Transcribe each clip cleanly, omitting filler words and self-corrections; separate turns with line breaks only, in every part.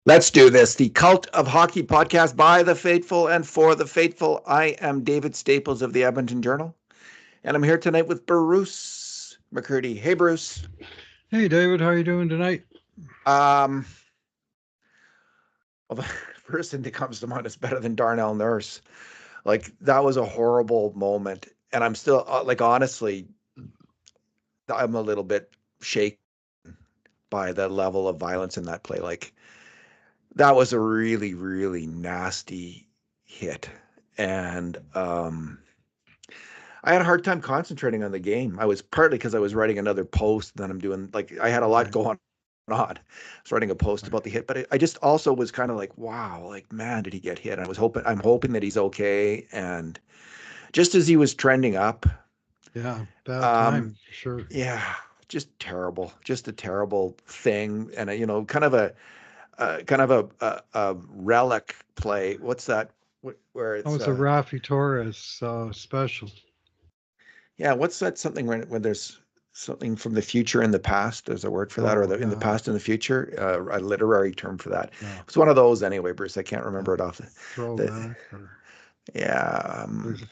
Let's do this. The Cult of Hockey podcast by the faithful and for the faithful. I am David Staples of the Edmonton Journal, and I'm here tonight with Bruce McCurdy. Hey, Bruce.
Hey, David. How are you doing tonight?
Well, the first thing that comes to mind is better than Darnell Nurse. Like, that was a horrible moment, and I'm still, honestly, I'm a little bit shaken by the level of violence in that play. Like, that was a really, really nasty hit. And I had a hard time concentrating on the game. I was partly because I was writing another post, and then I'm doing, I had a lot going on. I was writing a post about the hit, but I just also was kind of like, wow, like, man, did he get hit? I'm hoping that he's okay. And just as he was trending up.
Yeah, bad time, for sure.
Yeah, just terrible. Just a terrible thing. And, kind of a relic play. What's that? Where it's
a Rafi Torres special.
Yeah, what's that? Something when there's something from the future in the past. There's a word for that, or in the past in the future. A literary term for that. Yeah. It's one of those anyway, Bruce. I can't remember it off the
throwback.
Yeah.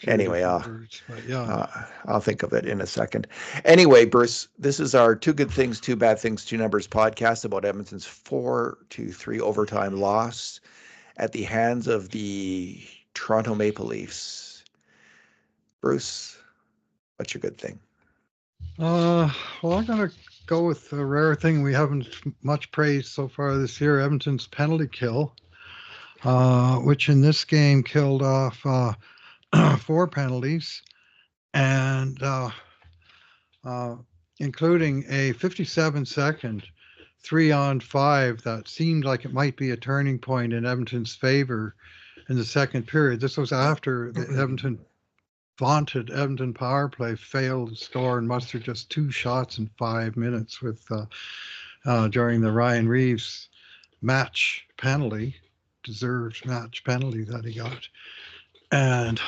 Anyway, I'll think of it in a second. Anyway, Bruce, this is our Two Good Things, Two Bad Things, Two Numbers podcast about Edmonton's 4-3 overtime loss at the hands of the Toronto Maple Leafs. Bruce, what's your good thing?
Well, I'm going to go with a rare thing we haven't much praised so far this year, Edmonton's penalty kill. Which in this game killed off 4 penalties, and including a 57-second 3-on-5 that seemed like it might be a turning point in Edmonton's favor in the second period. This was after the vaunted Edmonton power play failed to score and mustered just 2 shots in 5 minutes with during the Ryan Reeves deserved match penalty that he got. And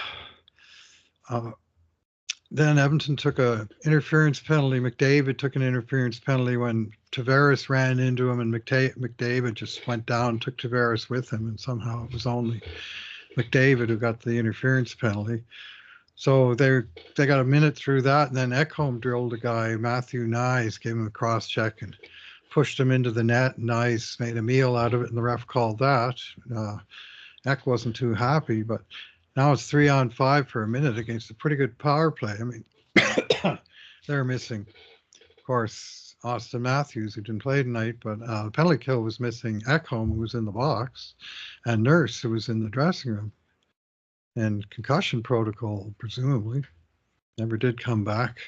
then Edmonton took a interference penalty. McDavid took an interference penalty when Tavares ran into him, and McDavid just went down, took Tavares with him, and somehow it was only McDavid who got the interference penalty. So they got a minute through that, and then Ekholm drilled a guy, Matthew Nyes, gave him a cross check and pushed him into the net. Nyes made a meal out of it, and the ref called that. Ek wasn't too happy, but now it's 3-on-5 for a minute against a pretty good power play. I mean, they're missing, of course, Austin Matthews, who didn't play tonight, but the penalty kill was missing Ekholm, who was in the box, and Nurse, who was in the dressing room. And concussion protocol, presumably, never did come back.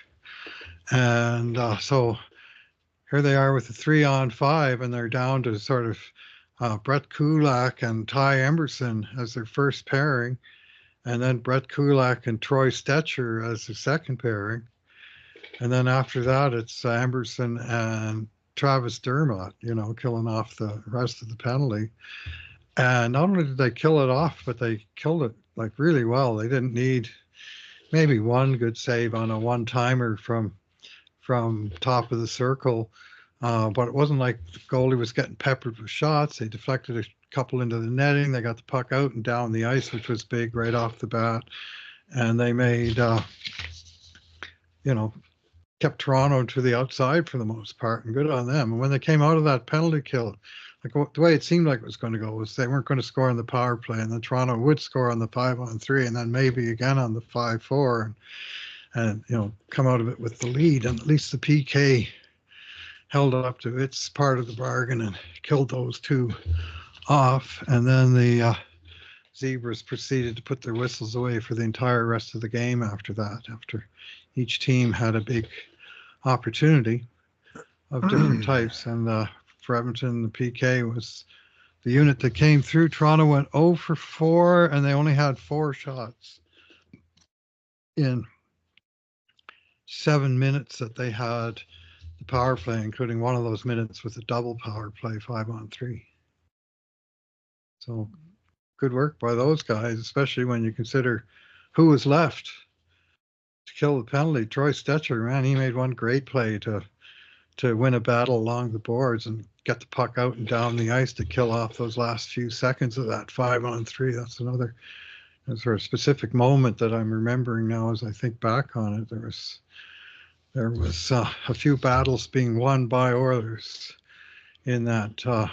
And so here they are with the 3-on-5, and they're down to sort of Brett Kulak and Ty Emberson as their first pairing, and then Brett Kulak and Troy Stetcher as their second pairing. And then after that, it's Emberson and Travis Dermott, killing off the rest of the penalty. And not only did they kill it off, but they killed it like really well. They didn't need maybe one good save on a one-timer from top of the circle. But it wasn't like the goalie was getting peppered with shots. They deflected a couple into the netting. They got the puck out and down the ice, which was big right off the bat. And they made, kept Toronto to the outside for the most part, and good on them. And when they came out of that penalty kill, like the way it seemed like it was going to go was they weren't going to score on the power play, and then Toronto would score on the 5-on-3, and then maybe again on the 5-4, and come out of it with the lead. And at least the PK held up to its part of the bargain and killed those 2 off. And then the Zebras proceeded to put their whistles away for the entire rest of the game after that, after each team had a big opportunity of different types. And for Edmonton, the PK was the unit that came through. Toronto went 0 for 4, and they only had 4 shots in 7 minutes that they had the power play, including one of those minutes with a double power play, 5-on-3. So good work by those guys, especially when you consider who was left to kill the penalty. Troy Stetcher, man, he made one great play to to win a battle along the boards and get the puck out and down the ice to kill off those last few seconds of that 5-on-3. That's another sort of specific moment that I'm remembering now as I think back on it. There was a few battles being won by Oilers in that,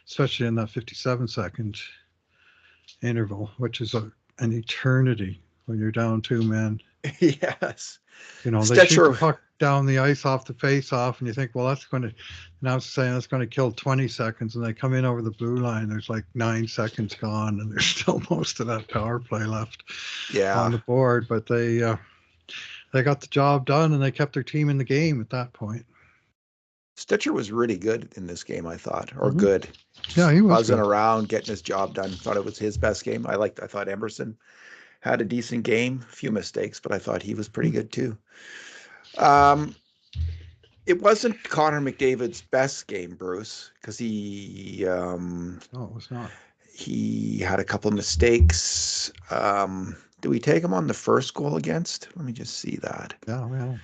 especially in that 57-second interval, which is an eternity when you're down 2 men.
Yes.
You know, they shoot the puck down the ice off the face-off, and you think, well, that's going to, now it's saying that's going to kill 20 seconds, and they come in over the blue line. There's like 9 seconds gone, and there's still most of that power play left on the board. But they got the job done, and they kept their team in the game at that point.
Stitcher was really good in this game, I thought, or good.
Yeah, he was
buzzing around, getting his job done. Thought it was his best game. I thought Emerson had a decent game, a few mistakes, but I thought he was pretty good too. It wasn't Connor McDavid's best game, Bruce, because he
no, it was not.
He had a couple of mistakes. Did we take him on the first goal against? Let me just see that.
Yeah.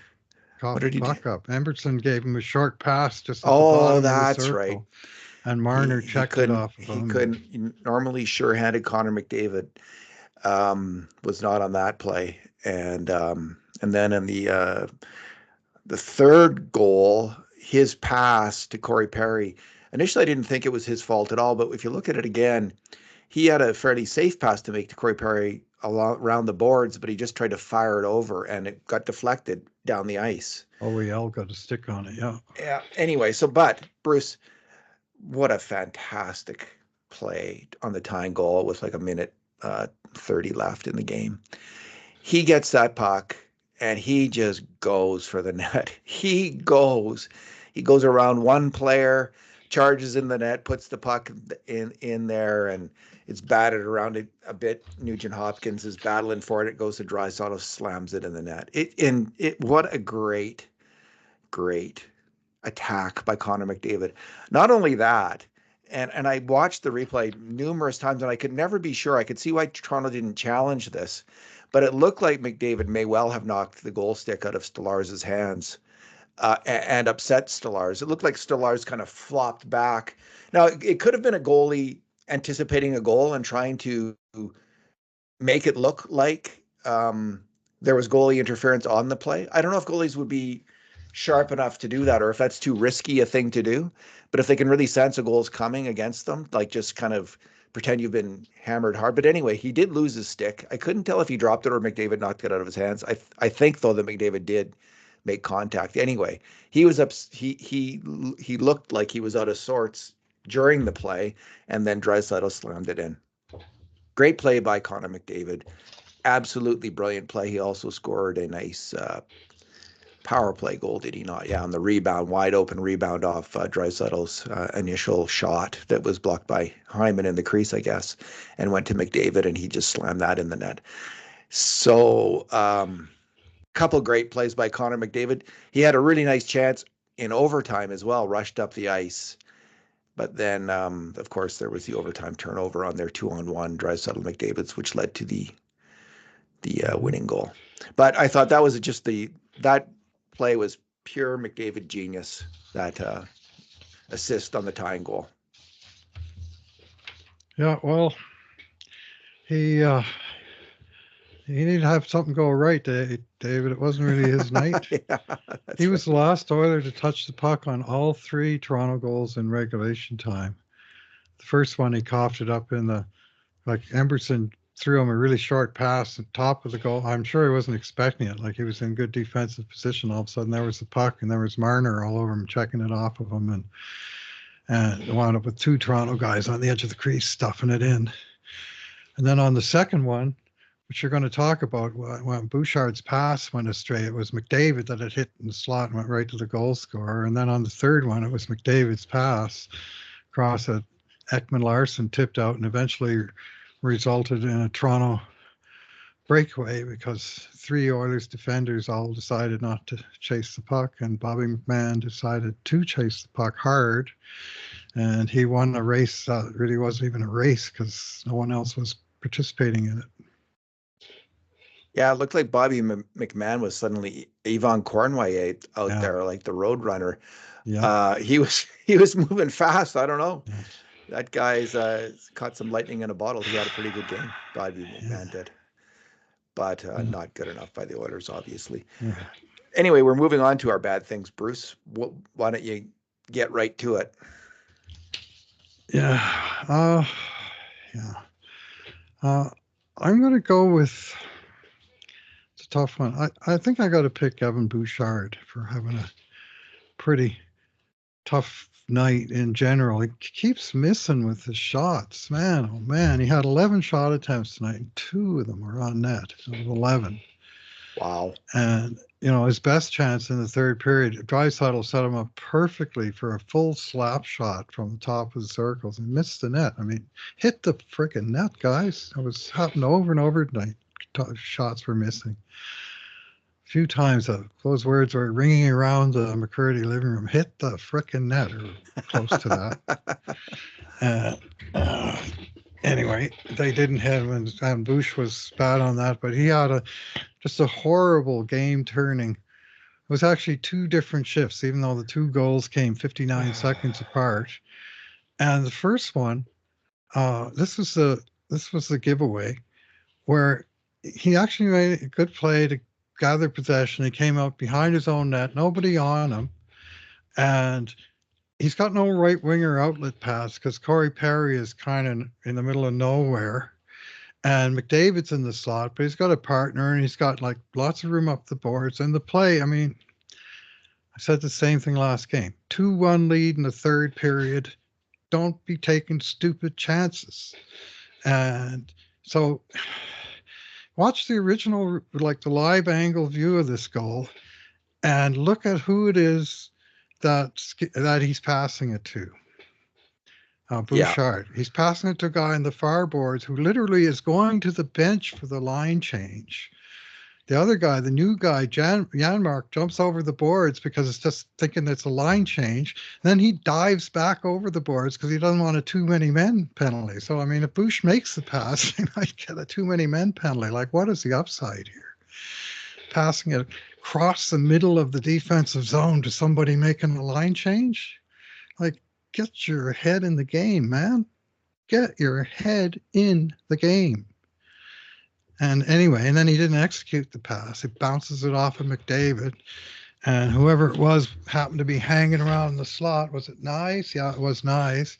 What did he do? Up. Emerson gave him a short pass just at the
bottom
of the
that's
circle,
right.
And Marner checked it off of
him. He couldn't. Normally sure-handed Connor McDavid was not on that play, and then in the third goal, his pass to Corey Perry. Initially, I didn't think it was his fault at all, but if you look at it again, he had a fairly safe pass to make to Corey Perry around the boards, but he just tried to fire it over, and it got deflected down the ice.
OEL got a stick on it, yeah.
Yeah. Anyway, but Bruce, what a fantastic play on the tying goal with like a minute 30 left in the game. He gets that puck and he just goes for the net. He goes around one player, charges in the net, puts the puck in there, and it's batted around it a bit. Nugent Hopkins is battling for it. It goes to Draisaitl, slams it in the net. What a great attack by Connor McDavid. Not only that, and I watched the replay numerous times, and I could never be sure. I could see why Toronto didn't challenge this, but it looked like McDavid may well have knocked the goal stick out of Stolarz' hands and upset Stolarz. It looked like Stolarz kind of flopped back. Now, it could have been a goalie anticipating a goal and trying to make it look like there was goalie interference on the play. I don't know if goalies would be sharp enough to do that, or if that's too risky a thing to do. But if they can really sense a goal's coming against them, like just kind of pretend you've been hammered hard. But anyway, he did lose his stick. I couldn't tell if he dropped it or McDavid knocked it out of his hands. I think though that McDavid did make contact. Anyway, he was up. He looked like he was out of sorts during the play, and then Draisaitl slammed it in. Great play by Connor McDavid. Absolutely brilliant play. He also scored a nice power play goal, did he not? Yeah, on the rebound, wide open rebound off Draisaitl's initial shot that was blocked by Hyman in the crease, I guess, and went to McDavid, and he just slammed that in the net. So, couple great plays by Connor McDavid. He had a really nice chance in overtime as well, rushed up the ice. But then, of course, there was the overtime turnover on their 2-on-1 Draisaitl McDavid's, which led to the winning goal. But I thought that was just that play was pure McDavid genius, that assist on the tying goal.
Yeah, well, he needed to have something go right, David. It wasn't really his night.
Yeah,
he was the last Oiler to touch the puck on all 3 Toronto goals in regulation time. The first one, he coughed it up Emerson threw him a really short pass at the top of the goal. I'm sure he wasn't expecting it. Like, he was in good defensive position. All of a sudden, there was the puck, and there was Marner all over him, checking it off of him, and wound up with 2 Toronto guys on the edge of the crease stuffing it in. And then on the second one, which you're going to talk about, when Bouchard's pass went astray, it was McDavid that had hit in the slot and went right to the goal scorer. And then on the third one, it was McDavid's pass across a Ekman Larson tipped out and eventually resulted in a Toronto breakaway because 3 Oilers defenders all decided not to chase the puck, and Bobby McMahon decided to chase the puck hard, and he won a race that really wasn't even a race because no one else was participating in it.
Yeah, it looked like Bobby McMahon was suddenly Yvonne Cornway out
Yeah,
there, like the Road Runner.
yeah,
He was moving fast. I don't know.
yeah,
That guy's caught some lightning in a bottle. He had a pretty good game. Bobby
yeah,
McMahon did, but
yeah.
not good enough by the Oilers, obviously.
Yeah.
Anyway, we're moving on to our bad things. Bruce, why don't you get right to it?
Yeah. Yeah. Uh, I'm going to go with it's a tough one. I think I got to pick Evan Bouchard for having a pretty tough night in general. He keeps missing with his shots. Man, oh man, he had 11 shot attempts tonight, and 2 of them were on net. It was 11.
Wow.
And, his best chance in the third period, Draisaitl set him up perfectly for a full slap shot from the top of the circles and missed the net. I mean, hit the freaking net, guys. It was happening over and over tonight. Shots were missing. A few times those words were ringing around the McCurdy living room. Hit the freaking net, or close to that. Uh, uh, anyway, they didn't hit him, and Bush was bad on that, but he had just a horrible game turning. It was actually 2 different shifts, even though the 2 goals came 59 seconds apart. And the first one, this was the giveaway where he actually made a good play to gather possession. He came out behind his own net, nobody on him, and he's got no right winger outlet pass because Corey Perry is kind of in the middle of nowhere. And McDavid's in the slot, but he's got a partner and he's got like lots of room up the boards. And the play, I mean, I said the same thing last game. 2-1 lead in the third period. Don't be taking stupid chances. And so watch the original, like the live angle view of this goal and look at who it is that he's passing it to.
Yeah.
Bouchard. He's passing it to a guy in the far boards who literally is going to the bench for the line change. The other guy, the new guy, Janmark, jumps over the boards because it's just thinking it's a line change. Then he dives back over the boards because he doesn't want a too many men penalty. So, I mean, if Bush makes the pass, he might get a too many men penalty. Like, what is the upside here? Passing it across the middle of the defensive zone to somebody making a line change? Like, get your head in the game, man. Get your head in the game. And anyway, and then he didn't execute the pass. He bounces it off of McDavid. And whoever it was happened to be hanging around the slot. Was it Nice? Yeah, it was Nice.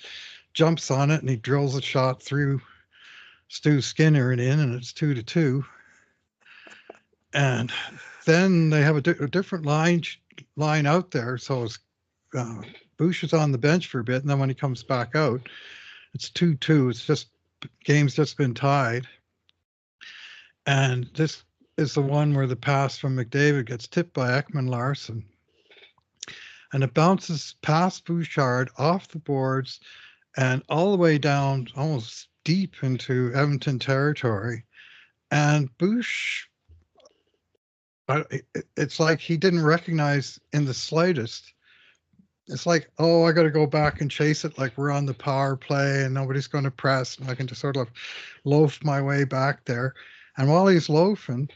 Jumps on it and he drills a shot through Stu Skinner and in, and it's 2-2. And then they have a different line out there. So it's Bush is on the bench for a bit, and then when he comes back out, it's 2-2. It's just game's just been tied. And this is the one where the pass from McDavid gets tipped by Ekman Larson. And it bounces past Bouchard off the boards and all the way down almost deep into Edmonton territory. And Bush, it's like he didn't recognize in the slightest. It's like, oh, I got to go back and chase it like we're on the power play and nobody's going to press. And I can just sort of loaf my way back there. And while he's loafing,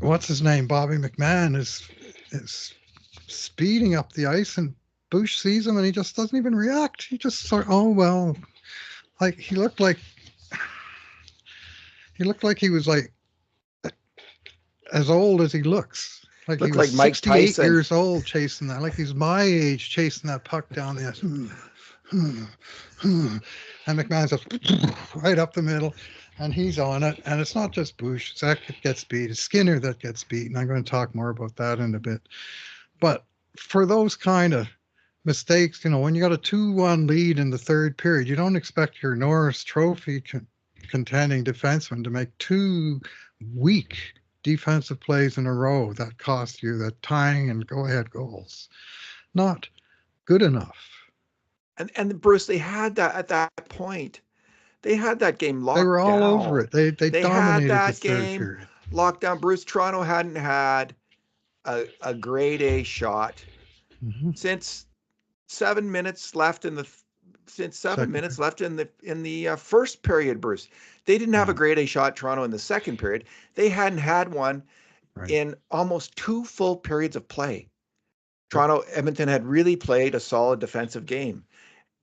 what's his name? Bobby McMahon is speeding up the ice, and Bush sees him, and he just doesn't even react. He just sort of, oh well, like he looked like he was like as old as he looks. Like he
Looked
was
like Mike
68
Tyson.
years old chasing that. Like he's my age chasing that puck down the ice. And McMahon's just right up the middle. And he's on it. And it's not just Bush. Zach gets beat. It's Skinner that gets beat. And I'm going to talk more about that in a bit. But for those kind of mistakes, when you got a 2-1 lead in the third period, you don't expect your Norris Trophy contending defenseman to make 2 weak defensive plays in a row that cost you the tying and go-ahead goals. Not good enough.
And Bruce, they had that at that point. They had that game locked down.
They were all over it. They dominated
had that
the third
game
period.
locked down. Bruce, Toronto hadn't had a grade A shot since 7 minutes left in the since
Second
7 minutes left in the first period, Bruce. They didn't have a
Yeah.
grade A shot, Toronto, in the second period. They hadn't had one
Right.
in almost 2 full periods of play.
Yep.
Toronto, Edmonton had really played a solid defensive game.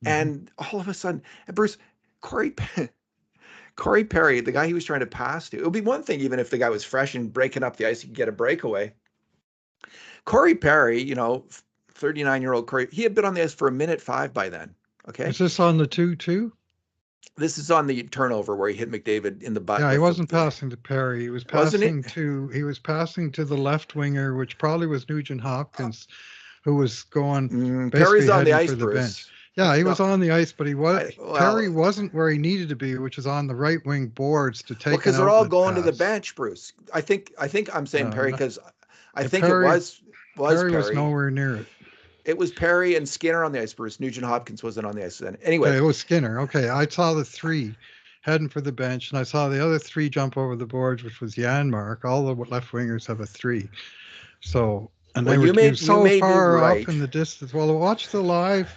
Mhm.
And all of a sudden, Bruce, Corey Perry, the guy he was trying to pass to, it would be one thing even if the guy was fresh and breaking up the ice, he could get a breakaway. Corey Perry, 39-year-old Corey, he had been on the ice for 1:05 by then. Okay.
Is this on the 2-2?
This is on the turnover where he hit McDavid in the butt.
Yeah, he wasn't passing to Perry. He was
Wasn't
passing
it?
to the left winger, which probably was Nugent Hopkins, who was going basically
Perry's on the
heading
ice,
for the
Bruce.
bench. Yeah, he
No,
was on the ice, but Perry
well,
wasn't where he needed to be, which is on the right wing boards to take
because
an
they're all
outlet
going to the
pass.
bench, Bruce. I think I'm saying Perry
No,
because I
yeah,
think it was
Perry was
Perry.
nowhere near it.
It was Perry and Skinner on the ice, Bruce. Nugent Hopkins wasn't on the ice then. Anyway,
Okay, it was Skinner. Okay, I saw the three heading for the bench, and I saw the other three jump over the boards, which was Janmark. All the left wingers have a 3. So, and
well,
they were
you
so
may be
far
right.
off in the distance. Well, watch the live,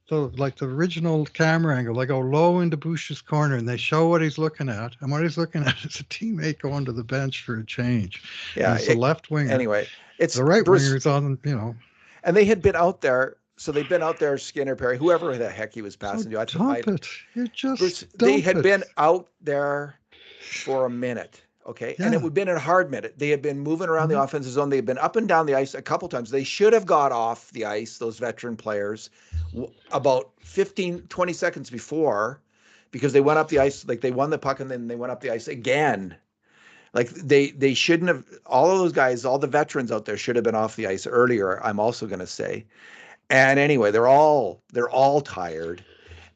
like the original camera angle. They go low into Bush's corner, and they show what he's looking at. And what he's looking at is a teammate going to the bench for a change.
Yeah,
and it's the left winger.
Anyway, it's
the right
Bruce,
winger's on.
And they had been out there. So they'd been out there, Skinner, Perry, whoever the heck he was passing to.
Dump it. You just
Bruce,
dump
they had
it.
been out there for a minute, okay?
Yeah.
And it would have been a hard minute. They had been moving around the offensive zone. They had been up and down the ice a couple times. They should have got off the ice, those veteran players, about 15, 20 seconds before, because they went up the ice, like they won the puck and then they went up the ice again. Like they shouldn't have, all of those guys, all the veterans out there should have been off the ice earlier, I'm also going to say. And anyway, they're all tired.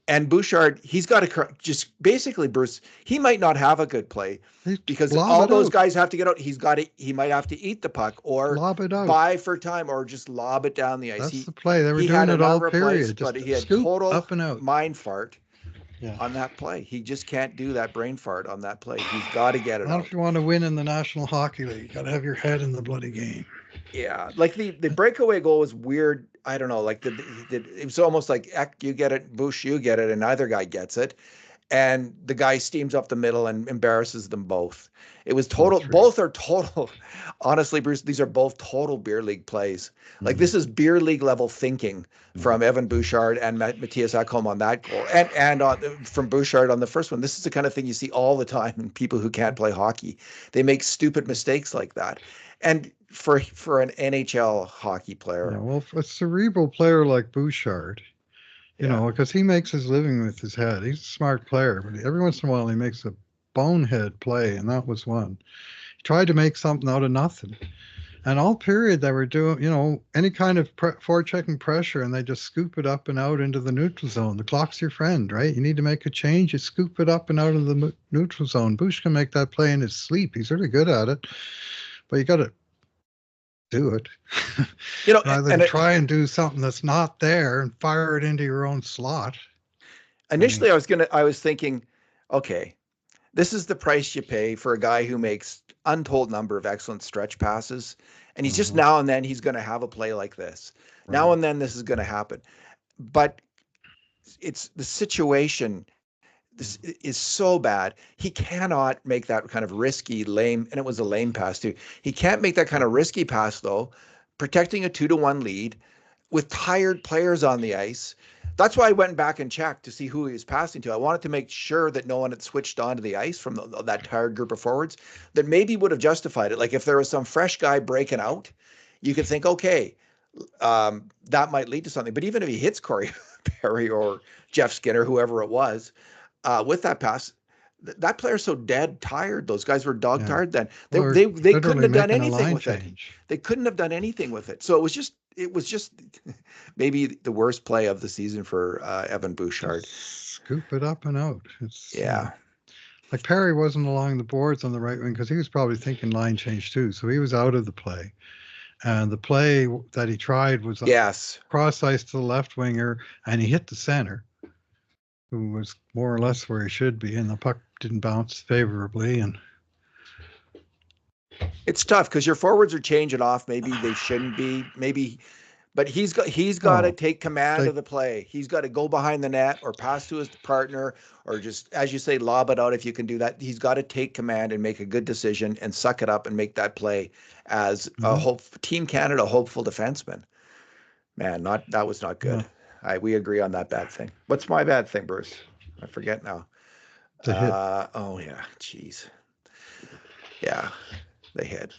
And Bouchard, he's got to just basically, Bruce, he might not have a good play because all those guys have to get out. He might have to eat the puck or buy for time or just lob it down the ice.
That's the play. They were doing it all period.
But he had total
up and out.
mind fart on that play. He just can't do that brain fart on that play. He's got to get it out.
If you want to win in the National Hockey League, you got to have your head in the bloody game.
Yeah, like the breakaway goal was weird. I don't know, like it was almost like Eck, you get it, Bush, you get it, and neither guy gets it. And the guy steams up the middle and embarrasses them both. It was total. Both are total. Honestly, Bruce, these are both total beer league plays. Like this is beer league level thinking from Evan Bouchard and Matthias Ekholm on that goal, and from Bouchard on the first one. This is the kind of thing you see all the time in people who can't play hockey. They make stupid mistakes like that. And for an NHL hockey player,
well, a cerebral player like Bouchard, you know, because he makes his living with his head. He's a smart player, but every once in a while he makes a bonehead play, and that was one. He tried to make something out of nothing. And all period they were doing, any kind of forechecking pressure, and they just scoop it up and out into the neutral zone. The clock's your friend, right? You need to make a change, you scoop it up and out of the neutral zone. Bush can make that play in his sleep. He's really good at it, but you got to do it. Rather try and do something that's not there and fire it into your own slot.
Initially, I was thinking, okay, this is the price you pay for a guy who makes untold number of excellent stretch passes, and he's just now and then he's going to have a play like this. Right. Now and then this is going to happen, but it's the situation. This is so bad. He cannot make that kind of risky, lame, and it was a lame pass too. He can't make that kind of risky pass though, protecting a 2-1 lead with tired players on the ice. That's why I went back and checked to see who he was passing to. I wanted to make sure that no one had switched onto the ice from that tired group of forwards that maybe would have justified it. Like if there was some fresh guy breaking out, you could think, okay, that might lead to something. But even if he hits Corey Perry or Jeff Skinner, whoever it was, with that pass, that player's so dead tired. Those guys were dog tired then. They couldn't have done anything with it. They couldn't have done anything with it. So it was just maybe the worst play of the season for Evan Bouchard.
Scoop it up and out. Like Perry wasn't along the boards on the right wing because he was probably thinking line change too. So he was out of the play. And the play that he tried was cross ice to the left winger, and he hit the center, who was more or less where he should be, and the puck didn't bounce favorably. And
it's tough because your forwards are changing off. Maybe they shouldn't be. Maybe But he's got to
Oh,
take command
they,
of the play. He's got to go behind the net or pass to his partner or just, as you say, lob it out if you can do that. He's got to take command and make a good decision and suck it up and make that play as a Team Canada hopeful defenseman. Man, that was not good.
yeah,
We agree on that bad thing. What's my bad thing, Bruce? I forget now.
the hit.
Oh yeah, jeez. Yeah, the hit.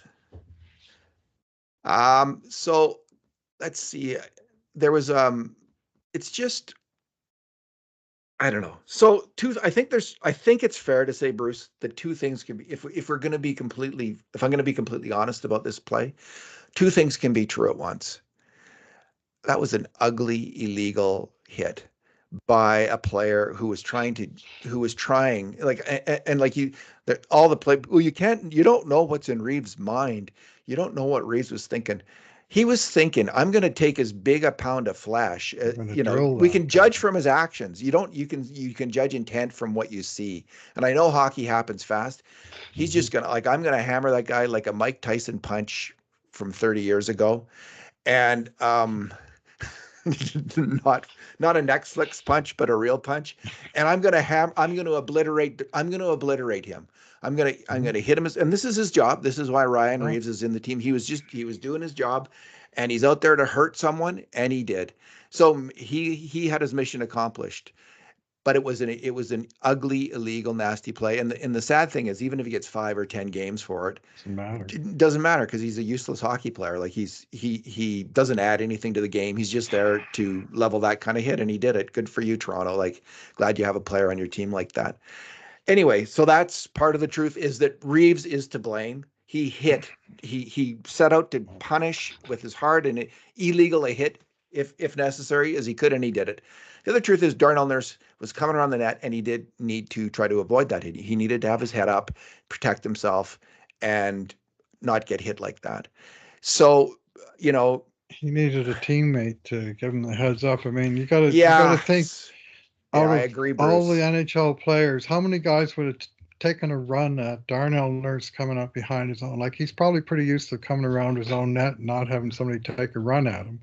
So let's see. There was it's just I don't know. So I think it's fair to say, Bruce, that two things can be if we're going to be completely if I'm going to be completely honest about this play, two things can be true at once. That was an ugly illegal hit by a player who was trying like and like all the play. Well, you don't know what's in Reeves' mind. You don't know what Reeves was thinking. He was thinking, I'm going to take as big a pound of flesh. We can judge from his actions. You can judge intent from what you see. And I know hockey happens fast. He's just going to I'm going to hammer that guy like a Mike Tyson punch from 30 years ago. And not a Netflix punch, but a real punch. And I'm going to obliterate him. I'm going to hit him. And this is his job. This is why Ryan Reeves is in the team. He was doing his job, and he's out there to hurt someone, and he did. So he had his mission accomplished. But it was an ugly, illegal, nasty play. And the sad thing is, even if he gets 5 or 10 games for it, it doesn't matter because he's a useless hockey player. Like he doesn't add anything to the game. He's just there to level that kind of hit, and he did it. Good for you, Toronto. Like, glad you have a player on your team like that. Anyway, so that's part of the truth is that Reeves is to blame. He set out to punish with his heart and illegal a hit if necessary as he could, and he did it. The other truth is Darnell Nurse was coming around the net, and he did need to try to avoid that. He needed to have his head up, protect himself, and not get hit like that. So,
he needed a teammate to give him the heads up. I mean, you got to think out
I
of
agree,
all the
Bruce.
NHL players, how many guys would have taken a run at Darnell Nurse coming up behind his own? Like, he's probably pretty used to coming around his own net and not having somebody take a run at him.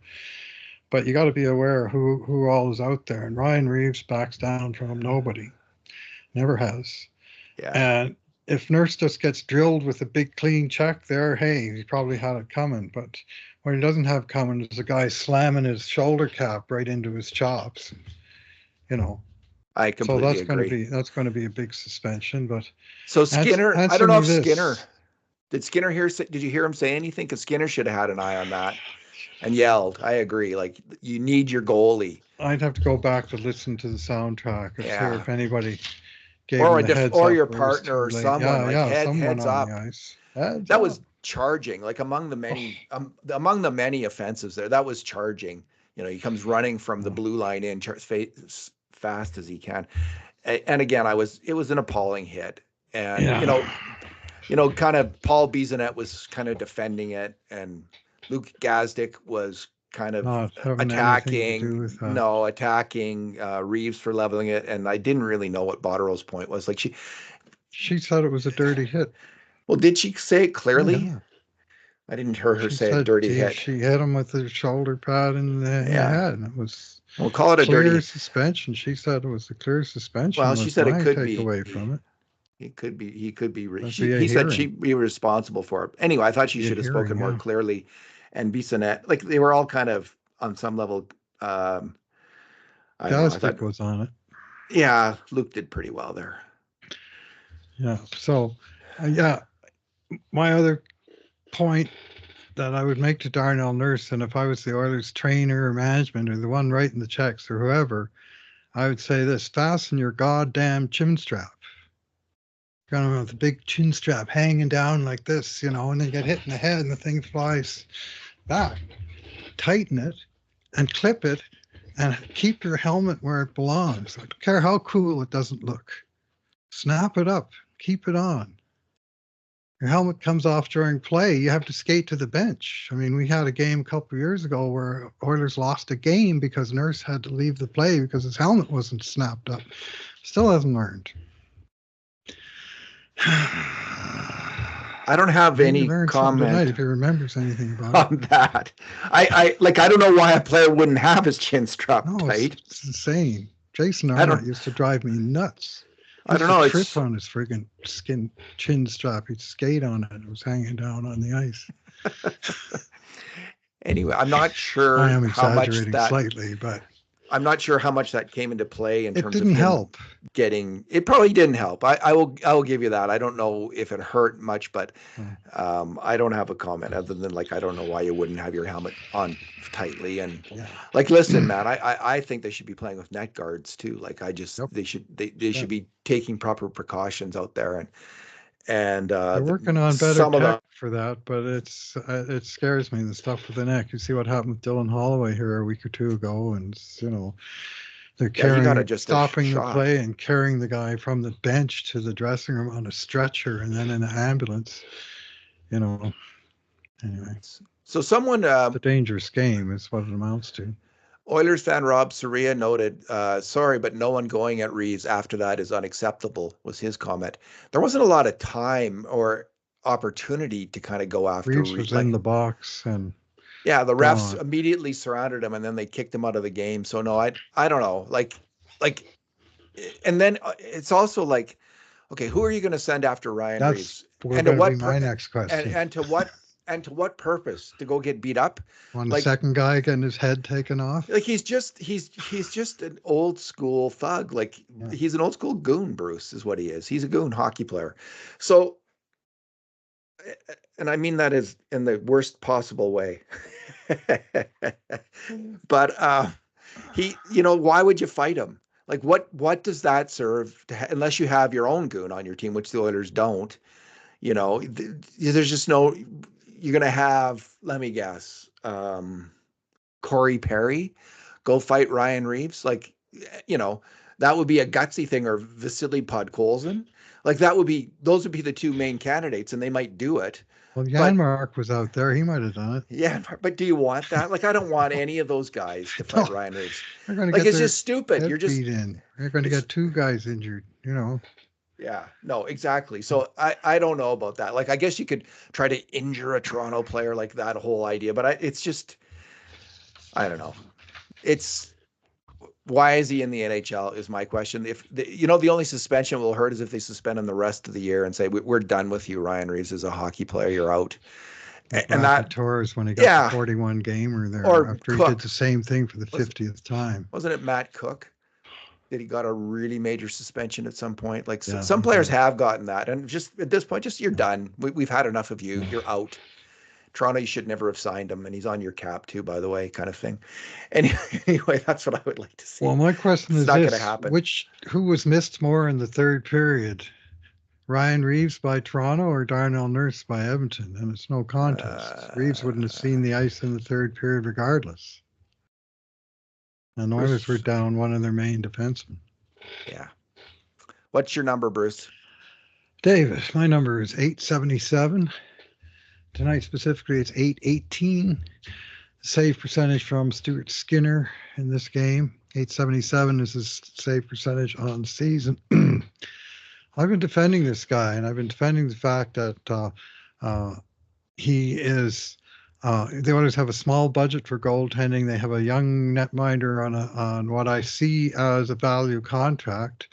But you got to be aware of who all is out there. And Ryan Reeves backs down from nobody. Never has.
Yeah.
And if Nurse just gets drilled with a big clean check there, hey, he probably had it coming. But what he doesn't have coming is a guy slamming his shoulder cap right into his chops.
I completely
agree. That's going to be a big suspension. But
so Skinner, I don't know if Skinner did you hear him say anything? Because Skinner should have had an eye on that and yelled. I agree. Like, you need your goalie.
I'd have to go back to listen to the soundtrack and hear if anybody gave
or
him the heads
or
up
your partner or someone
someone
heads
on
up.
The ice.
That was charging. Like, among the many offensives there, that was charging. He comes running from the blue line in fast as he can. And again, it was an appalling hit. And kind of Paul Bizanet was kind of defending it, and Luke Gazdic was kind of attacking Reeves for leveling it. And I didn't really know what Botterill's point was. Like,
she said it was a dirty hit.
Well, did she say it clearly? Yeah. I didn't hear her say a dirty hit.
She hit him with her shoulder pad in the head, and it was.
We'll call it a dirty
suspension. She said it was a clear suspension.
Well, she said it could be
away from it.
He could be. He said she'd be responsible for it. Anyway, I thought she should have spoken more clearly. And Bissonnette, like, they were all kind of on some level.
Gazdic was on it.
Yeah, Luke did pretty well there.
Yeah. So, my other point that I would make to Darnell Nurse, and if I was the Oilers trainer or management or the one writing the checks or whoever, I would say this: fasten your goddamn chin strap. You're going to have the big chin strap hanging down like this, and then you get hit in the head and the thing flies back. Tighten it and clip it and keep your helmet where it belongs. I don't care how cool it doesn't look. Snap it up. Keep it on. Your helmet comes off during play. You have to skate to the bench. I mean, we had a game a couple of years ago where Oilers lost a game because Nurse had to leave the play because his helmet wasn't snapped up. Still hasn't learned.
I don't have
Maybe
any
learn something tonight
comment
if he remembers anything about
on that. I don't know why a player wouldn't have his chin
it.
strap
No,
tight.
it's insane. Jason
I
Arnott
don't
used to drive me nuts. He
I
used
don't
to
know.
trip
It's
on his friggin' chin strap. He'd skate on it. It was hanging down on the ice.
anyway, I'm not
I
sure
am
how much
exaggerating
that
slightly, but
came into play in
it
terms of
didn't
him
help.
getting. It probably didn't help. I will give you that. I don't know if it hurt much, but I don't have a comment other than like I don't know why you wouldn't have your helmet on tightly and
Yeah.
like listen, man. I think they should be playing with net guards too. Like I just
Yep.
they should
Yeah.
should be taking proper precautions out there and
They're working on better
some of
tech
the
for that, but it scares me, the stuff with the neck. You see what happened with Dylan Holloway here a week or two ago, and they're
yeah he got just a
stopping the
shot.
play and carrying the guy from the bench to the dressing room on a stretcher and then in an ambulance. Anyway,
So someone
it's a dangerous game is what it amounts to.
Oilers fan Rob Soria noted, sorry, but no one going at Reeves after that is unacceptable, was his comment. There wasn't a lot of time or opportunity to kind of go after
Reeves
Reeves.
was in the box and
Yeah, the refs
gone.
immediately surrounded him and then they kicked him out of the game. So no, I don't know. Like, and then it's also like, okay, who are you going to send after Ryan
That's
Reeves?
going
And to
to be
what
my next question.
and to what purpose? To go get beat up?
On the
Like
second guy getting his head taken off.
like he's just an old school thug. Like he's an old school goon. Bruce is what he is. He's a goon hockey player. So, and I mean that is in the worst possible way. But why would you fight him? Like what does that serve unless you have your own goon on your team, which the Oilers don't. There's just no. You're gonna have. Let me guess. Corey Perry go fight Ryan Reeves. Like, that would be a gutsy thing, or Vasily Podkolzin. Like those would be the two main candidates, and they might do it.
Well,
But
Janmark was out there. He might have done it.
yeah, but do you want that? Like, I don't want any of those guys to fight
No,
Ryan Reeves.
they're going to
Like,
get
it's
their
just stupid.
head
You're just
beat in. They're going to
it's
get two guys injured.
yeah, no, exactly. So I don't know about that. Like, I guess you could try to injure a Toronto player, like that whole idea, but it's just I don't know. It's why is he in the NHL is my question. If the only suspension will hurt is if they suspend him the rest of the year and say we're done with you, Ryan Reeves, as a hockey player, you're out. And that
Torres when he got the 41 gamer there
or
after
Cook.
he did the same thing for the 50th time.
Wasn't it Matt Cook that he got a really major suspension at some point? Like
Yeah,
some players have gotten that, and just at this point, just you're done. We've had enough of you. You're out. Toronto, you should never have signed him, and he's on your cap too, by the way, kind of thing. Anyway, that's what I would like to see.
Well, my question is
not
this:
going to happen.
who was missed more in the third period? Ryan Reeves by Toronto or Darnell Nurse by Edmonton? And it's no contest. Reeves wouldn't have seen the ice in the third period regardless. And Oilers were down one of their main defensemen.
Yeah. What's your number, Bruce?
David, my number is 877. Tonight specifically, it's 818. Save percentage from Stuart Skinner in this game. 877 is his save percentage on season. I've been defending this guy, and I've been defending the fact that he is. They always have a small budget for goaltending. They have a young netminder on what I see as a value contract,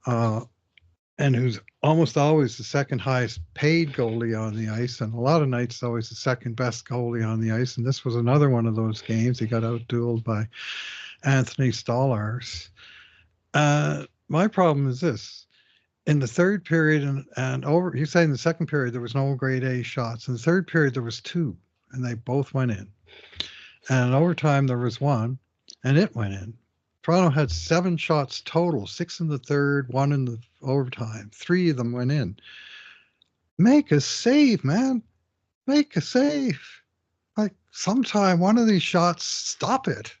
and who's almost always the second highest paid goalie on the ice, and a lot of nights always the second best goalie on the ice. And this was another one of those games. He got outdueled by Anthony Stolarz. My problem is this. In the third period and over, you say in the second period there was no grade A shots. In the third period there was two, and they both went in. And in overtime there was one, and it went in. Toronto had 7 shots total, 6 in the third, 1 in the overtime. 3 of them went in. Make a save, man. Make a save. Like sometime one of these shots, stop it.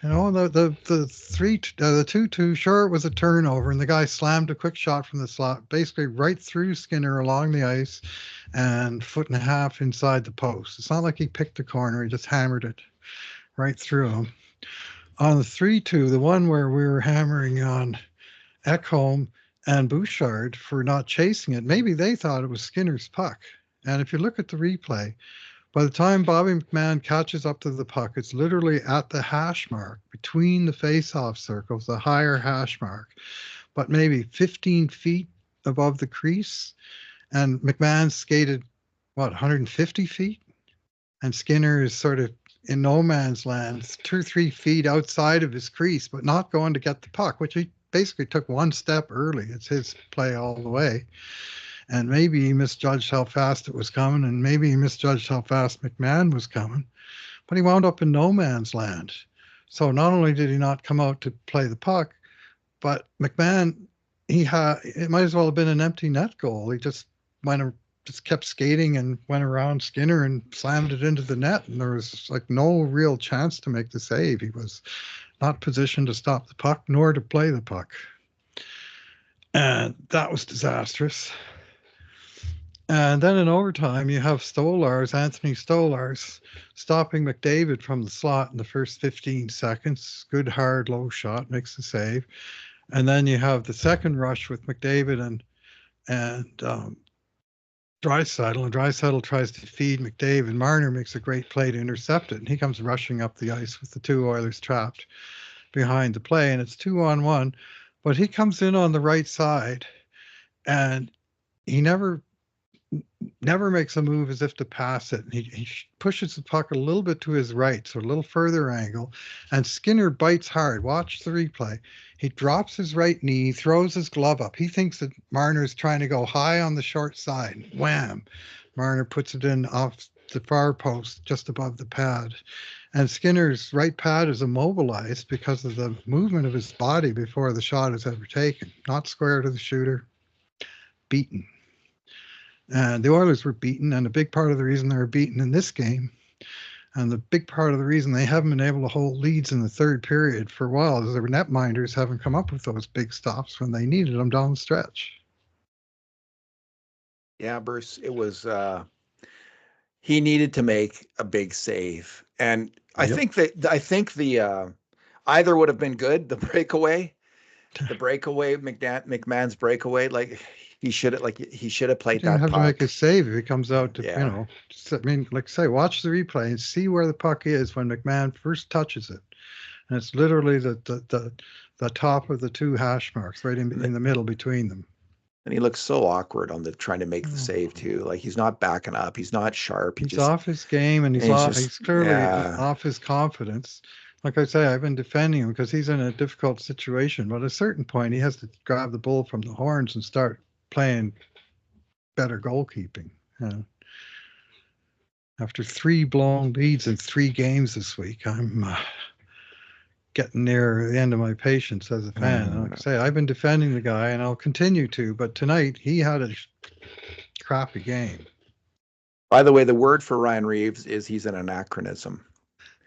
The 2-2, sure, it was a turnover, and the guy slammed a quick shot from the slot, basically right through Skinner along the ice and 1.5 feet inside the post. It's not like he picked the corner, he just hammered it right through him. On the 3-2, the one where we were hammering on Ekholm and Bouchard for not chasing it. Maybe they thought it was Skinner's puck. And if you look at the replay, by the time Bobby McMahon catches up to the puck, it's literally at the hash mark between the face-off circles, the higher hash mark, but maybe 15 feet above the crease. And McMahon skated, 150 feet? And Skinner is sort of in no man's land, 2 or 3 feet outside of his crease, but not going to get the puck, which he basically took one step early. It's his play all the way. And maybe he misjudged how fast it was coming, and maybe he misjudged how fast McMahon was coming, but he wound up in no man's land. So not only did he not come out to play the puck, but McMahon, it might as well have been an empty net goal. He just kept skating and went around Skinner and slammed it into the net, and there was like no real chance to make the save. He was not positioned to stop the puck nor to play the puck. And that was disastrous. And then in overtime, you have Anthony Stolars, stopping McDavid from the slot in the first 15 seconds. Good, hard, low shot, makes the save. And then you have the second rush with McDavid and Draisaitl, and Draisaitl tries to feed McDavid. Marner makes a great play to intercept it, and he comes rushing up the ice with the two Oilers trapped behind the play, and it's 2-on-1. But he comes in on the right side, and he never makes a move as if to pass it. He pushes the puck a little bit to his right, so a little further angle, and Skinner bites hard. Watch the replay. He drops his right knee, throws his glove up. He thinks that Marner's trying to go high on the short side. Wham! Marner puts it in off the far post, just above the pad. And Skinner's right pad is immobilized because of the movement of his body before the shot is ever taken. Not square to the shooter, beaten. And the Oilers were beaten, and a big part of the reason they were beaten in this game, and the big part of the reason they haven't been able to hold leads in the third period for a while, is their netminders haven't come up with those big stops when they needed them down the stretch.
Yeah, Bruce, it was he needed to make a big save, and I think the either would have been good. The breakaway, McMahon's breakaway, like he should have played
He didn't
that
have
puck.
to make a save if he comes out to like say, watch the replay and see where the puck is when McMahon first touches it, and it's literally the top of the two hash marks, right in the middle between them.
And he looks so awkward on trying to make the save too. Like he's not backing up. He's not sharp.
He's off his game, and he's clearly off his confidence. Like I say, I've been defending him because he's in a difficult situation. But at a certain point, he has to grab the bull from the horns and start playing better goalkeeping. After 3 blown leads in 3 games this week, I'm getting near the end of my patience as a fan. Like I say, I've been defending the guy, and I'll continue to. But tonight, he had a crappy game.
By the way, the word for Ryan Reeves is he's an anachronism.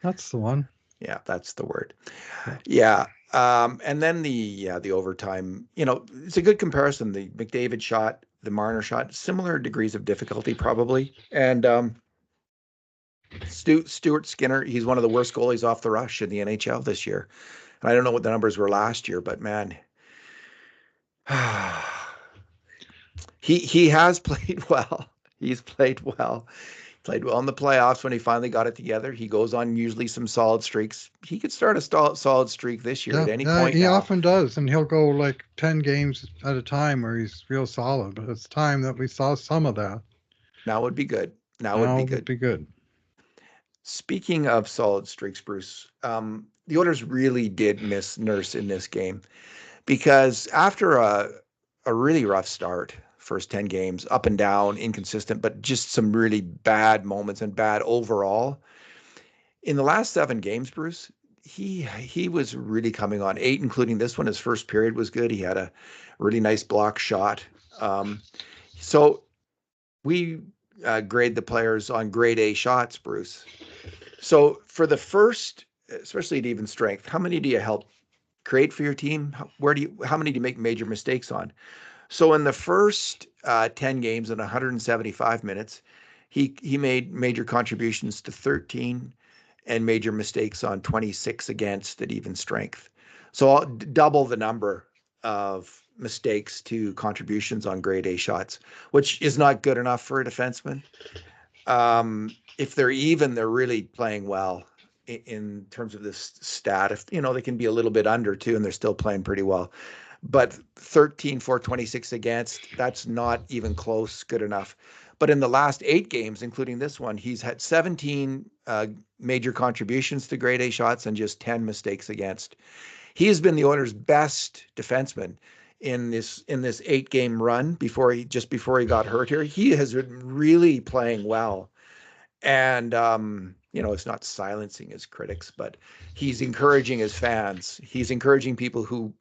That's the one.
Yeah, that's the word. Yeah. And then the overtime, it's a good comparison. The McDavid shot, the Marner shot, similar degrees of difficulty probably. And Stuart Skinner, he's one of the worst goalies off the rush in the NHL this year. And I don't know what the numbers were last year, but man, he has played well. He's played well. Played well in the playoffs when he finally got it together. He goes on usually some solid streaks. He could start a solid streak this year at any point.
He often does, and he'll go like 10 games at a time where he's real solid. But it's time that we saw some of that.
Now would be good. Now would be good. Speaking of solid streaks, Bruce, the Oilers really did miss Nurse in this game because after a really rough start, first 10 games, up and down, inconsistent, but just some really bad moments and bad overall. In the last 7 games, Bruce, he was really coming on. 8, including this one. His first period was good. He had a really nice block shot. So we grade the players on grade A shots, Bruce. So for the first, especially at even strength, how many do you help create for your team? How many do you make major mistakes on? So in the first 10 games and 175 minutes, he made major contributions to 13 and major mistakes on 26 against at even strength. So I'll double the number of mistakes to contributions on grade A shots, which is not good enough for a defenseman. If they're even, they're really playing well in terms of this stat. If, they can be a little bit under too, and they're still playing pretty well. But 13, 426 against, that's not even close good enough. But in the last 8 games, including this one, he's had 17 major contributions to grade A shots and just 10 mistakes against. He has been the Oilers' best defenseman in this 8-game run before he got hurt here. He has been really playing well. And it's not silencing his critics, but he's encouraging his fans. He's encouraging people who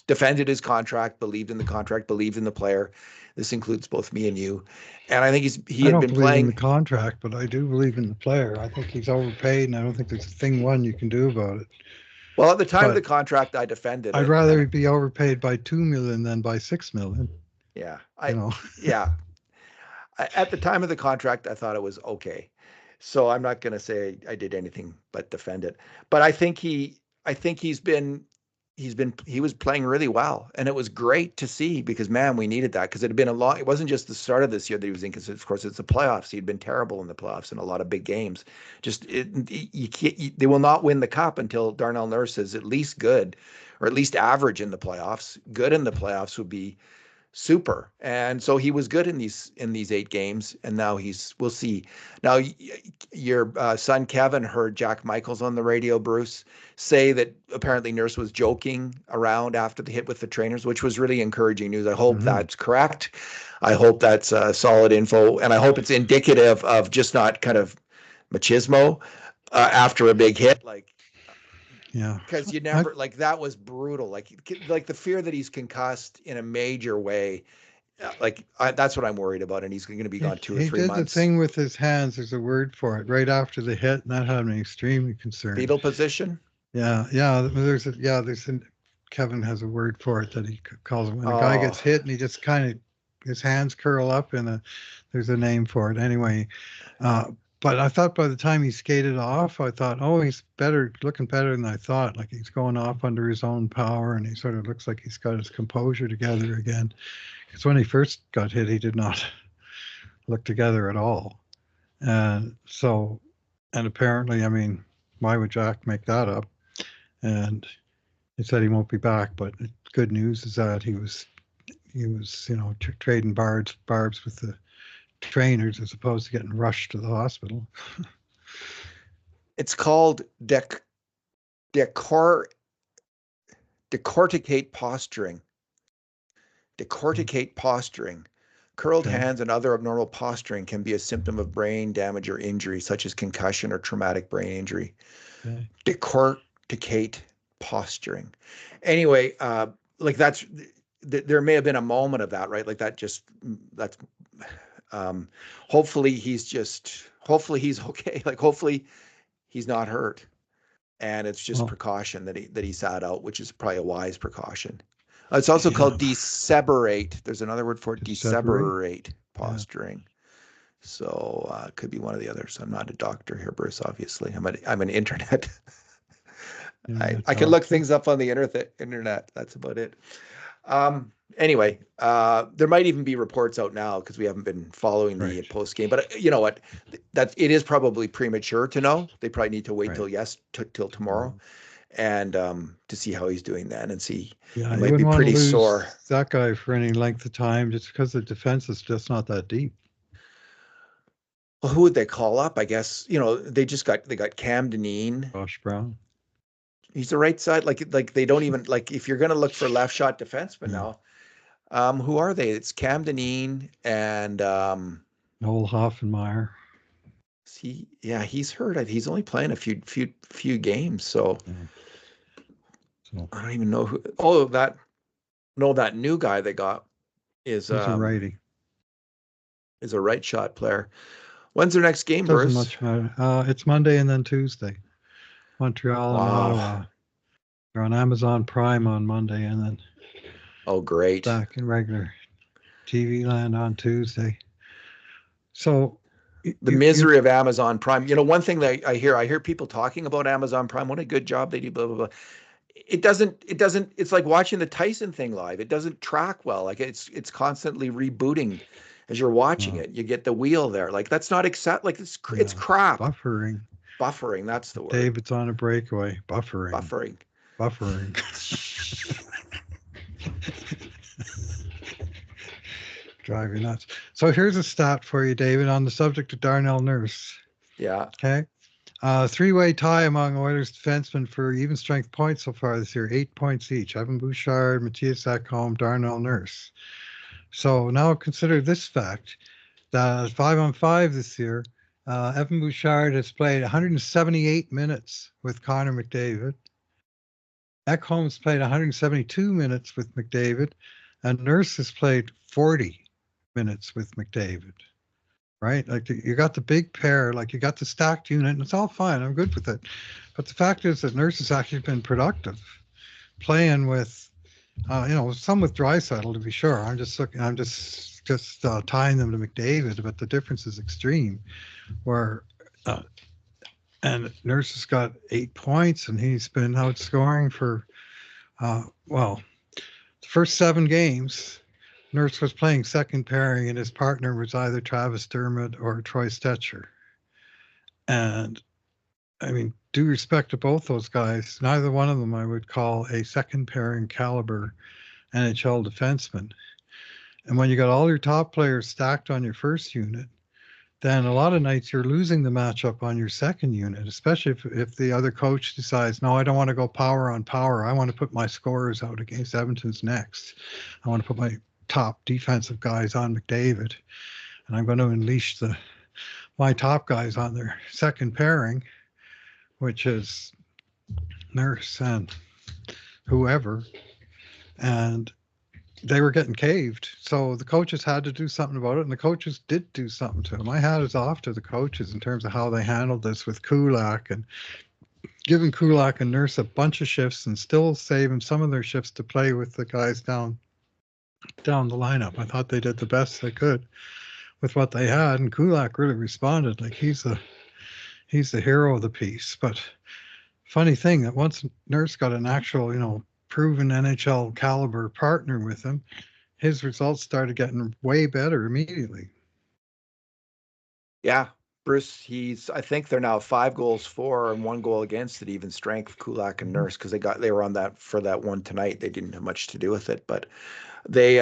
defended his contract, believed in the contract, believed in the player. This includes both me and you. And I think he had been playing. I don't
believe in the contract, but I do believe in the player. I think he's overpaid, and I don't think there's a thing you can do about it.
Well, at the time of the contract, I defended
I'd rather be overpaid by $2 million than by $6 million.
Yeah, yeah. At the time of the contract, I thought it was okay. So I'm not going to say I did anything but defend it. But I think he was playing really well, and it was great to see because, man, we needed that because it had been it wasn't just the start of this year that he was in, because of course it's the playoffs. He'd been terrible in the playoffs in a lot of big games. They will not win the cup until Darnell Nurse is at least good, or at least average in the playoffs. Good in the playoffs would be super. And so he was good in these 8 games, and now we'll see. Now your son Kevin heard Jack Michaels on the radio, Bruce, say that apparently Nurse was joking around after the hit with the trainers, which was really encouraging news. I hope that's correct. I hope that's solid info, and I hope it's indicative of just not kind of machismo after a big hit.
Yeah,
because you never that was brutal. Like the fear that he's concussed in a major way. That's what I'm worried about, and he's going to be gone 2 or 3 months.
He did the thing with his hands. There's a word for it. Right after the hit, and that had me extremely concerned.
Fetal position.
Yeah. Kevin has a word for it that he calls it when a guy gets hit and he just kind of his hands curl up, and there's a name for it anyway. But I thought by the time he skated off, I thought, he's looking better than I thought. Like he's going off under his own power, and he sort of looks like he's got his composure together again. Because when he first got hit, he did not look together at all. And apparently, why would Jack make that up? And he said he won't be back. But good news is that he was trading barbs with the trainers as opposed to getting rushed to the hospital.
It's called decorticate posturing. Decorticate posturing. Curled hands and other abnormal posturing can be a symptom of brain damage or injury, such as concussion or traumatic brain injury. Okay. Decorticate posturing. Anyway, there may have been a moment of that, right? Hopefully he's okay. Hopefully he's not hurt, and it's just precaution that he sat out, which is probably a wise precaution. It's also called deceberate. There's another word for it, deceberate posturing. So it could be one of the others. I'm not a doctor here, Bruce. Obviously, I'm an internet. I can look things up on the internet. That's about it. Anyway, there might even be reports out now because we haven't been following the post game. But you know what? It is probably premature to know. They probably need to wait till tomorrow, and to see how he's doing then, and see.
Yeah,
he might be pretty sore.
That guy for any length of time, just because the defense is just not that deep.
Well, who would they call up? I guess they got Cam Dineen.
Josh Brown.
He's the right side. Like they don't even if you're going to look for left shot defensemen now. Who are they? It's Cam Dineen and
Noel Hoffenmeyer.
He's hurt. He's only playing a few games, so I don't even know who. That new guy they got is
a righty.
Is a right shot player. When's their next game, Bruce?
Doesn't much matter. It's Monday and then Tuesday. Montreal and Ottawa. They're on Amazon Prime on Monday, and then
great,
back in regular TV land on Tuesday. So
the misery of Amazon Prime. One thing that I hear people talking about Amazon Prime. What a good job they do. Blah blah blah. it doesn't, it's like watching the Tyson thing live. It doesn't track well. Like it's constantly rebooting as you're watching it. You get the wheel there. Like that's not like it's crap.
Buffering.
Buffering, that's the word.
David's on a breakaway. Buffering.
Buffering.
Buffering. Drive you nuts. So here's a stat for you, David, on the subject of Darnell Nurse.
Yeah.
Okay. Three-way tie among Oilers defensemen for even strength points so far this year, 8 points each. Evan Bouchard, Matthias Ekholm, Darnell Nurse. So now consider this fact, that 5-on-5 this year, Evan Bouchard has played 178 minutes with Connor McDavid. Ekholm's played 172 minutes with McDavid, and Nurse has played 40 minutes with McDavid. Right? Like you got the big pair, like you got the stacked unit, and it's all fine. I'm good with it. But the fact is that Nurse has actually been productive, playing with, some with Draisaitl to be sure. I'm just tying them to McDavid, but the difference is extreme. And Nurse has got 8 points, and he's been outscoring for, the first 7 games. Nurse was playing second pairing, and his partner was either Travis Dermott or Troy Stetcher. And I mean, due respect to both those guys, neither one of them I would call a second pairing caliber NHL defenseman. And when you got all your top players stacked on your first unit, then a lot of nights you're losing the matchup on your second unit, especially if the other coach decides, no, I don't want to go power on power. I want to put my scorers out against Edmonton's next. I want to put my top defensive guys on McDavid, and I'm going to unleash my top guys on their second pairing, which is Nurse and whoever, and they were getting caved. So the coaches had to do something about it, and the coaches did do something to them. My hat is off to the coaches in terms of how they handled this with Kulak and giving Kulak and Nurse a bunch of shifts and still saving some of their shifts to play with the guys down the lineup. I thought they did the best they could with what they had, and Kulak really responded. Like he's the hero of the piece. But funny thing that once Nurse got an actual, proven NHL caliber partner with him, his results started getting way better immediately.
Yeah, Bruce, I think they're now 5 goals for and 1 goal against at even strength, Kulak and Nurse, because they were on that for that one tonight. They didn't have much to do with it, but they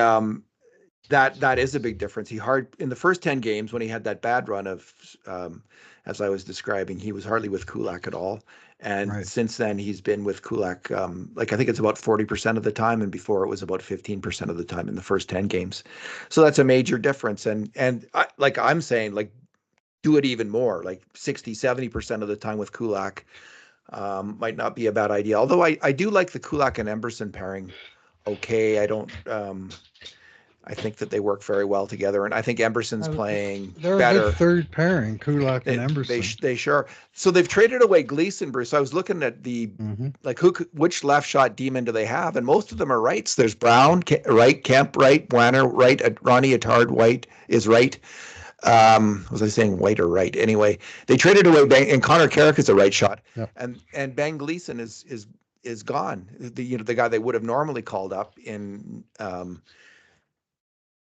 that is a big difference. In the first 10 games when he had that bad run of as I was describing, he was hardly with Kulak at all. And since then he's been with Kulak I think it's about 40% of the time, and before it was about 15% of the time in the first 10 games. So that's a major difference. And I'm saying, do it even more, like 60-70% of the time with Kulak. Might not be a bad idea. Although I do like the Kulak and Emberson pairing. Okay, I think that they work very well together, and I think Emberson's playing
they're
better.
They're a good third pairing, Kulak and Emberson.
They sure. So they've traded away Gleason, Bruce. I was looking at which left shot D-men do they have, and most of them are rights. There's Brown, right, Kemp, right, Wanner, right, Ronnie Attard, White is right. Was I saying white or right? Anyway, they traded away and Connor Carrick is a right shot, and Ben Gleason is gone. The guy they would have normally called up in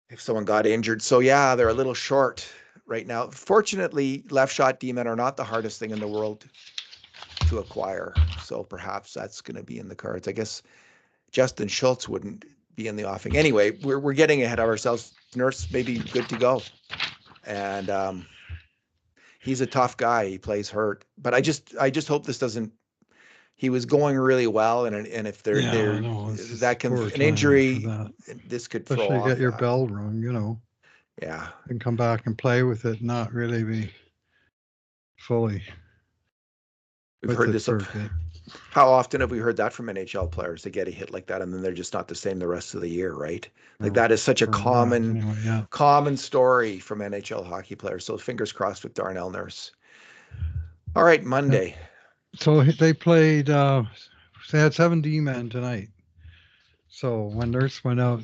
if someone got injured. So yeah, they're a little short right now. Fortunately, left shot D-men are not the hardest thing in the world to acquire. So perhaps that's going to be in the cards. I guess Justin Schultz wouldn't be in the offing. Anyway, we're getting ahead of ourselves. Nurse may be good to go. And he's a tough guy. He plays hurt, but I just hope this doesn't. He was going really well, and if that can an injury, this could
especially
throw off.
Get your bell rung,
Yeah,
and come back and play with it, not really be fully.
We've heard this. How often have we heard that from NHL players? They get a hit like that, and then they're just not the same the rest of the year, right? Like that is such a common story from NHL hockey players. So fingers crossed with Darnell Nurse. All right, Monday.
So they played. They had 7 D-men tonight. So when Nurse went out,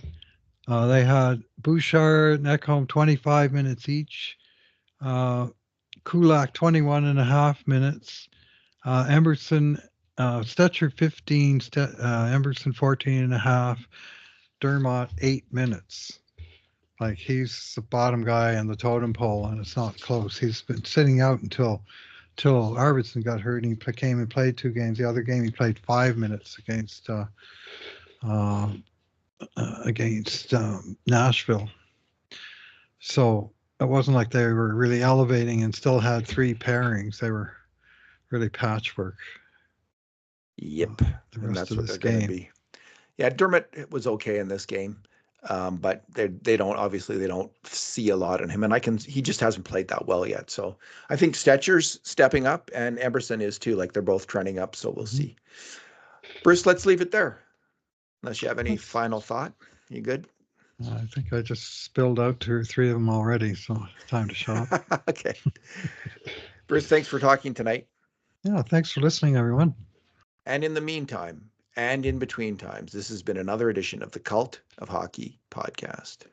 they had Bouchard and Ekholm 25 minutes each. Kulak 21.5 minutes. Emberson Stetcher 15, Emberson 14.5, Dermott 8 minutes. Like he's the bottom guy on the totem pole, and it's not close. He's been sitting out until Arvidsson got hurt, and he came and played 2 games. The other game he played 5 minutes against Nashville. So it wasn't like they were really elevating and still had 3 pairings. They were really patchwork.
Yep,
The
and
rest
that's
of
what
this
they're going to
game.
be. Yeah, Dermott was okay in this game, but they don't see a lot in him, and he just hasn't played that well yet. So I think Stetcher's stepping up, and Emberson is too. Like they're both trending up, so we'll see. Bruce, let's leave it there. Unless you have any final thought, you good?
I think I just spilled out 2 or 3 of them already, so time to shop.
Okay, Bruce, thanks for talking tonight.
Yeah, thanks for listening, everyone.
And in the meantime, and in between times, this has been another edition of the Cult of Hockey podcast.